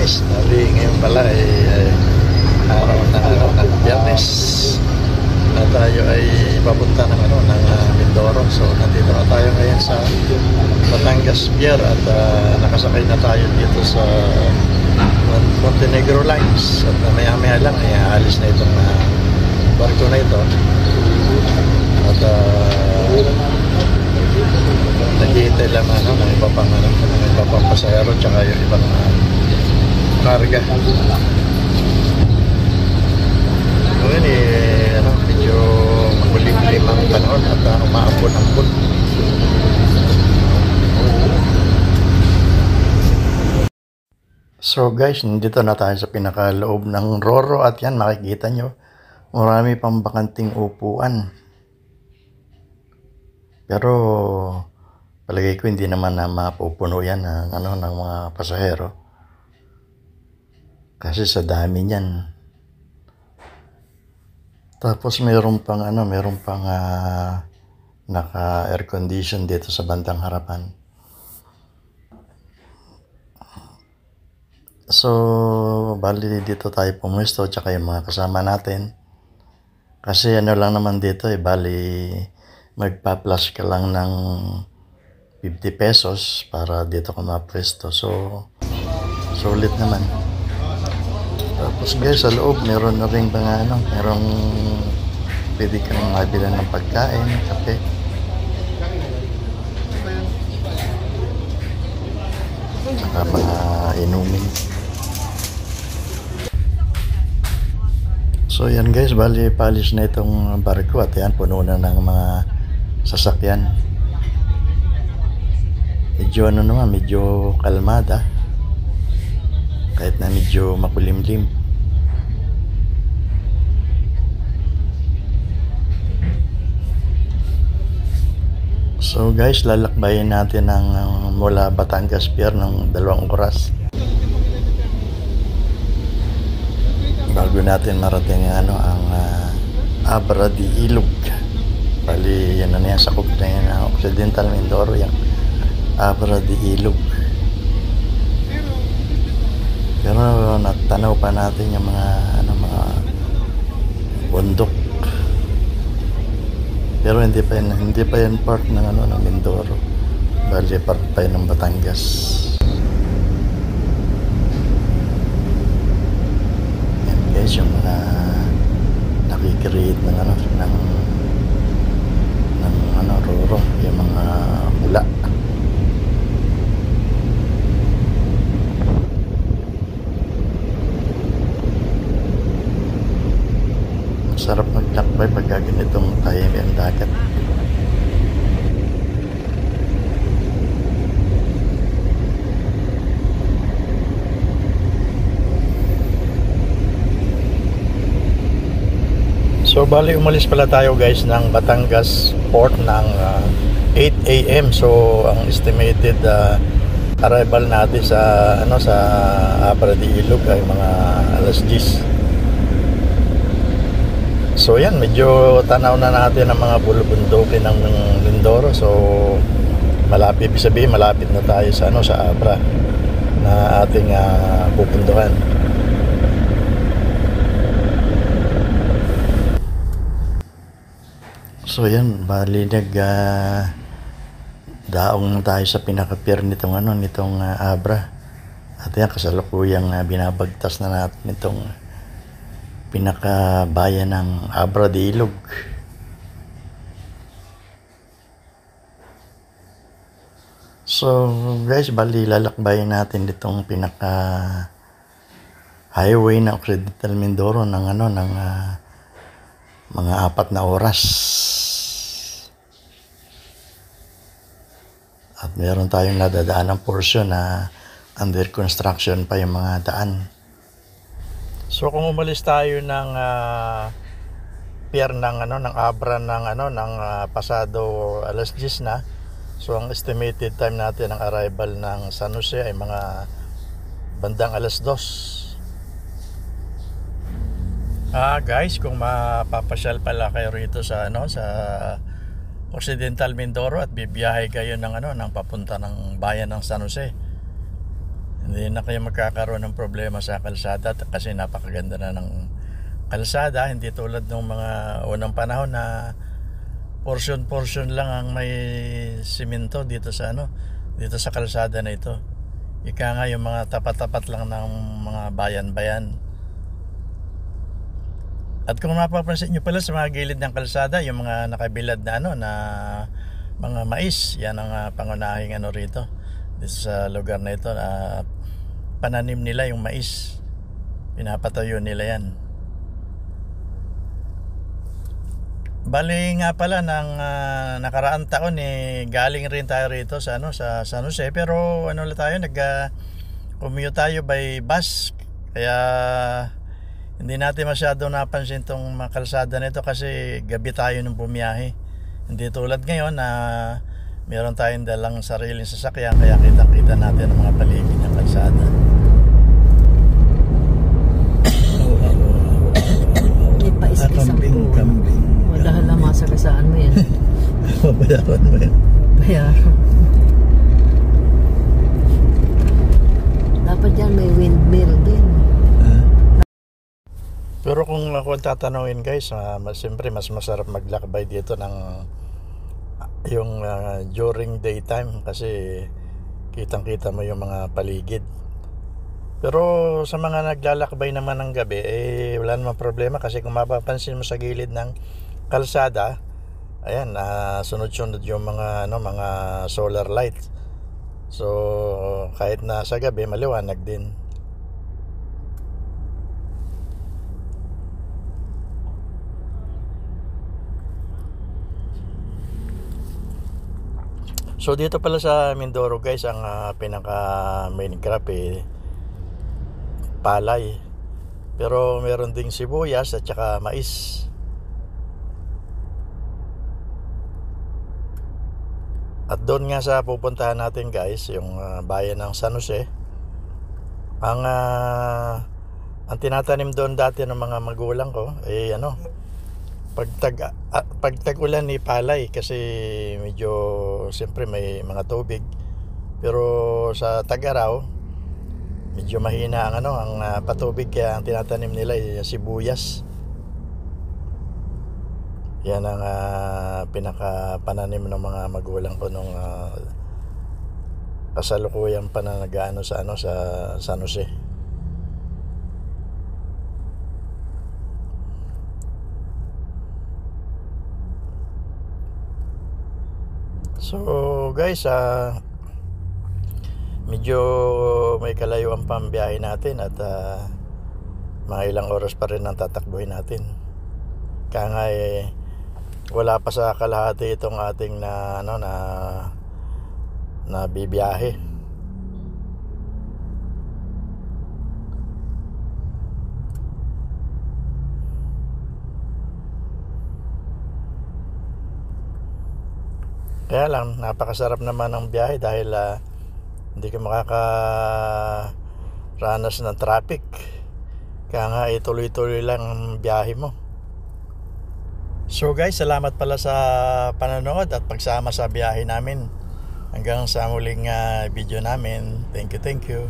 guys, ngayon pala ay araw ng Biyernes na tayo ay papunta ng Mindoro. So nandito na tayo ngayon sa Batangas Pier at nakasakay na tayo dito sa Montenegro Lines at maya-maya lang ay aalis na itong barko na ito at naghihintay lang ng iba pang pasahero tsaka yung ibang karga. So yun medyo makulim-lim ang panahon at umaambon-ambon. So guys, nandito na tayo sa pinakaloob ng Roro at yan makikita nyo marami pang bakanting upuan. Pero palagay ko hindi naman na mapupuno yan ng mga pasahero. Kasi sa dami niyan. Tapos mayroon pang naka air condition dito sa bandang harapan. So bali dito tayo pumuesto tsaka yung mga kasama natin. Kasi lang naman dito bali magpa-plus ka lang ng 50 pesos para dito ka mapwesto. So sulit naman. Tapos guys, sa loob meron na rin merong pwede kang mabilan ng pagkain, kape. Saka mga inumin. So yan guys, bali palis na itong barko at yan puno na ng mga sasakyan. Medyo medyo kalmada kahit na medyo makulimlim. So guys, lalakbayin natin mula Batangas Pier ng 2 oras bago natin marating ang Abra de Ilog. Bali yan sakop na yan Occidental Mindoro, yung Abra de Ilog. Pero natanaw pa natin yung mga bundok. Pero hindi pa yan part ng ng Mindoro. Bali part pa yan ng Batangas. Yan guys, yung mga nakikreate ng Roro, yung mga hula. Sarap maglakbay pag ganitong tayo ang dagat. So bali umalis pala tayo guys ng Batangas Port ng 8 AM. So ang estimated arrival natin sa sa Abra de Ilog ay mga alas 10. So yan, medyo tanaw na natin ang mga bulubundukin ng Mindoro. So malapit, sabihin malapit na tayo sa sa Abra na ating pupunduhan. So yan, bali daong na tayo sa pinaka-pier nitong Abra. At yan, kasalukuyang binabagtas na natin itong pinakabayan ng Abra de Ilog. So guys, bali lalakbayin natin itong pinaka highway ng Occidental Mindoro ng mga 4 na oras. At meron tayong nadadaan ng portion na under construction pa yung mga daan. So kung umalis tayo ng pier ng Abra ng pasado alas 10 na. So ang estimated time natin ng arrival ng San Jose ay mga bandang alas 2. Guys, kung mapapasyal pala kayo rito sa sa Occidental Mindoro at bibiyahe kayo ng papunta ng bayan ng San Jose. Hindi na kayo magkakaroon ng problema sa kalsada kasi napakaganda na ng kalsada. Hindi tulad ng mga unang panahon na portion lang ang may simento dito sa dito sa kalsada na ito. Ika nga yung mga tapat-tapat lang ng mga bayan-bayan. At kung mapapansin nyo pala sa mga gilid ng kalsada, yung mga nakabilad na na mga mais, yan ang pangunahing rito dito sa lugar na ito. Pananim nila yung mais, pinapatayo nila yan. Bali nga pala ng nakaraang taon galing rin tayo rito sa sa San Jose, pero lang tayo commute tayo by bus, kaya hindi natin masyado napansin tong mga kalsada nito kasi gabi tayo nung bumiyahe. Hindi tulad ngayon na meron tayong dalang sariling sasakyan, kaya kitang-kita natin ang mga paligid ng kalsada. May pais-isang Kambing. Dahil lang masagasaan mo yan. Babayaran mo yan. Bayaran. Dapat dyan may windmill din. Pero kung ako tatanungin guys, siyempre mas masarap maglakbay dito ng yung during daytime kasi kitang-kita mo yung mga paligid. Pero sa mga naglalakbay naman ng gabi, wala namang problema kasi kung mapapansin mo sa gilid ng kalsada, ayan, sunod-sunod yung mga mga solar light. So kahit na sa gabi maliwanag din. So dito pala sa Mindoro guys, ang pinaka main crop palay. Pero meron ding sibuyas at saka mais. At doon nga sa pupuntahan natin guys, yung bayan ng San Jose, ang tinatanim doon dati ng mga magulang ko pag tag-ulan ni palay kasi medyo siyempre may mga tubig, pero sa tag-araw medyo mahina ang patubig, kaya ang tinatanim nila ay sibuyas. Yan ang pinaka-pananim ng mga magulang ko nung kasalukuyan pa na sa San Jose. So guys, medyo may kalayuan pa ang biyahe natin at mga ilang oras pa rin ang tatakbuhin natin. Kaya nga wala pa sa kalahati itong ating na bibiyahe. Kaya lang napakasarap naman ng biyahe dahil hindi ka makakaranas ng traffic. Kaya nga ituloy-tuloy lang ang biyahe mo. So guys, salamat pala sa panonood at pagsama sa biyahe namin. Hanggang sa muling video namin. Thank you.